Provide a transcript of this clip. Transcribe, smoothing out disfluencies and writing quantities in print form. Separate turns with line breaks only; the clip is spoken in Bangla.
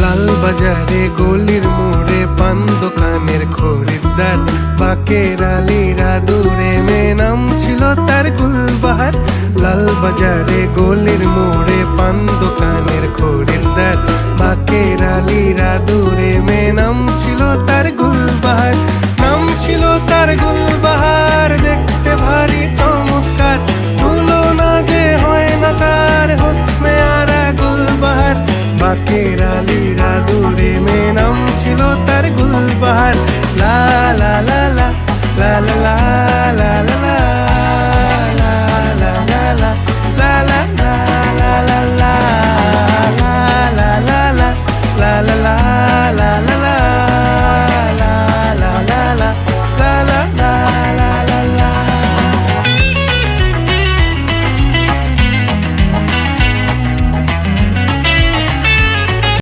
লাল বাজারে গলির মোড়ে পান দোকানের খরিদ্দার, বাকের আলীরা দূরে মেয়ে নাম ছিল তার গুলবাহার। লাল বাজারে গলির মোড়ে পান দোকানের খরিদ্দার, বাকের আলীরা দূরে মেয়ে নাম ছিল তার গুলবাহার। নাম ছিল তার গুলবাহার, দেখতে ভারী চমৎকার, তুলনা যে হয় না তার হোসনে আরা গুলবাহার। বাকের আলীরা দূরে মেয়ে নাম ছিল তার গুলবাহার। লা লা লা লা লা লা লা লা।